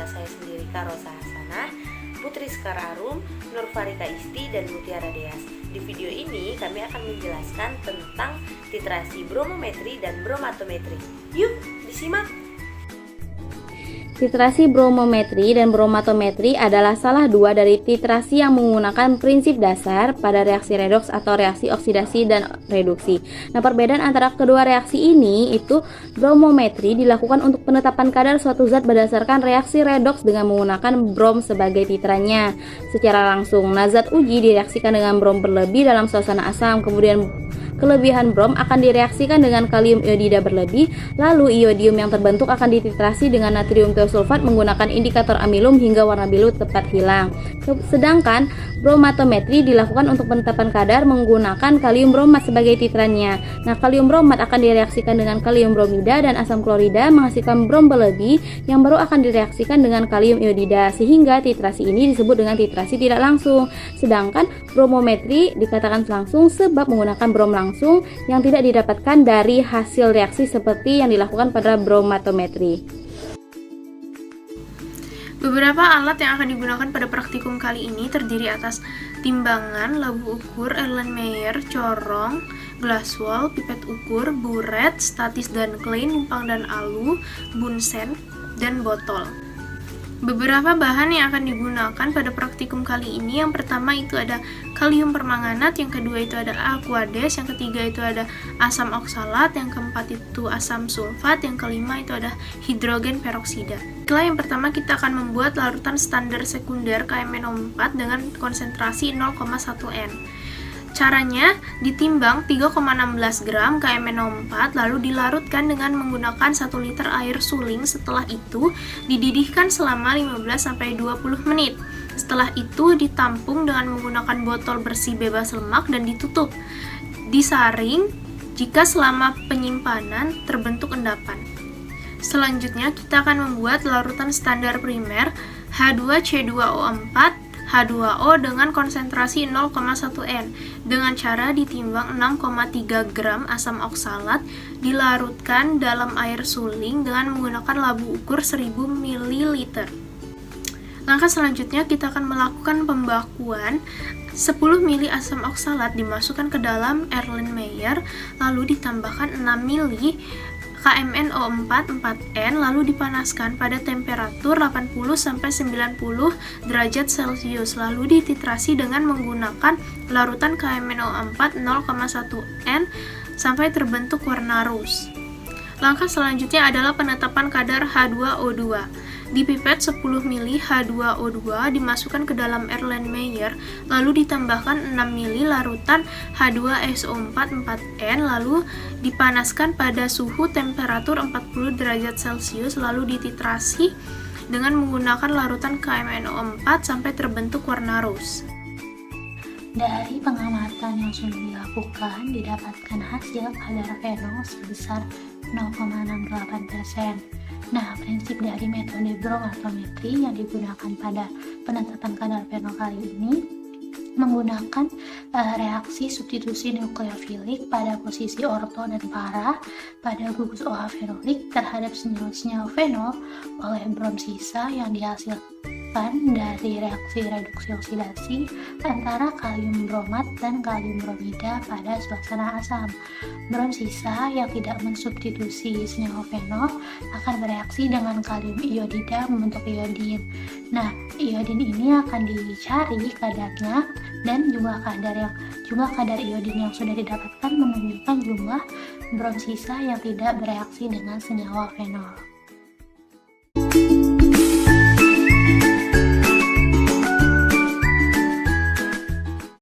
beserta saya sendiri Karosa Hasanah, Putri Sekar Arum, Nurfarika Isti, dan Mutiara Deas. Di video ini kami akan menjelaskan tentang titrasi bromometri dan bromatometri. Yuk, disimak! Titrasi bromometri dan bromatometri adalah salah dua dari titrasi yang menggunakan prinsip dasar pada reaksi redoks atau reaksi oksidasi dan reduksi. Nah, perbedaan antara kedua reaksi ini itu bromometri dilakukan untuk penetapan kadar suatu zat berdasarkan reaksi redoks dengan menggunakan brom sebagai titranya secara langsung. Nah, zat uji direaksikan dengan brom berlebih dalam suasana asam, kemudian kelebihan brom akan direaksikan dengan kalium iodida berlebih, lalu iodium yang terbentuk akan dititrasi dengan natrium tiosulfat menggunakan indikator amilum hingga warna biru tepat hilang. Sedangkan bromatometri dilakukan untuk penetapan kadar menggunakan kalium bromat sebagai titrannya. Nah, kalium bromat akan direaksikan dengan kalium bromida dan asam klorida menghasilkan brom berlebih yang baru akan direaksikan dengan kalium iodida, sehingga titrasi ini disebut dengan titrasi tidak langsung. Sedangkan bromometri dikatakan langsung sebab menggunakan brom langsung yang tidak didapatkan dari hasil reaksi seperti yang dilakukan pada bromatometri. Beberapa alat yang akan digunakan pada praktikum kali ini terdiri atas timbangan, labu ukur, Erlenmeyer, corong, glasswall, pipet ukur, buret, statis dan klein, numpang dan alu, bunsen, dan botol. Beberapa bahan yang akan digunakan pada praktikum kali ini, yang pertama itu ada kalium permanganat, yang kedua itu ada aquades, yang ketiga itu ada asam oksalat, yang keempat itu asam sulfat, yang kelima itu ada hidrogen peroksida. Setelah yang pertama kita akan membuat larutan standar sekunder KMNO4 dengan konsentrasi 0,1 N. Caranya, ditimbang 3,16 gram KMNO4 lalu dilarutkan dengan menggunakan 1 liter air suling. Setelah itu, dididihkan selama 15-20 menit. Setelah itu, ditampung dengan menggunakan botol bersih bebas lemak dan ditutup. Disaring jika selama penyimpanan terbentuk endapan. Selanjutnya, kita akan membuat larutan standar primer H2C2O4 H2O dengan konsentrasi 0,1 N dengan cara ditimbang 6,3 gram asam oksalat dilarutkan dalam air suling dengan menggunakan labu ukur 1000 ml. Langkah selanjutnya kita akan melakukan pembakuan. 10 ml asam oksalat dimasukkan ke dalam Erlenmeyer lalu ditambahkan 6 ml KMNO4 4N lalu dipanaskan pada temperatur 80-90 derajat Celcius lalu dititrasi dengan menggunakan larutan KMNO4 0,1 N sampai terbentuk warna rose. Langkah selanjutnya adalah penetapan kadar H2O2. Di pipet 10 ml H2O2 dimasukkan ke dalam Erlenmeyer lalu ditambahkan 6 ml larutan H2SO4 4N lalu dipanaskan pada suhu temperatur 40 derajat Celcius lalu dititrasi dengan menggunakan larutan KMNO4 sampai terbentuk warna rose. Dari pengamatan yang sudah dilakukan, didapatkan hasil kadar fenol sebesar 0,68%. Nah, prinsip dari metode bromatometri yang digunakan pada penetapan kadar fenol kali ini menggunakan reaksi substitusi nukleofilik pada posisi orto dan para pada gugus OH fenolik terhadap senyawa-senyawa fenol oleh brom sisa yang dihasilkan dari reaksi reduksi oksidasi antara kalium bromat dan kalium bromida pada suasana asam. Brom sisa yang tidak mensubstitusi senyawa fenol akan bereaksi dengan kalium iodida membentuk iodin. Nah, iodin ini akan dicari kadarnya dan jumlah kadar iodin yang sudah didapatkan menunjukkan jumlah brom sisa yang tidak bereaksi dengan senyawa fenol.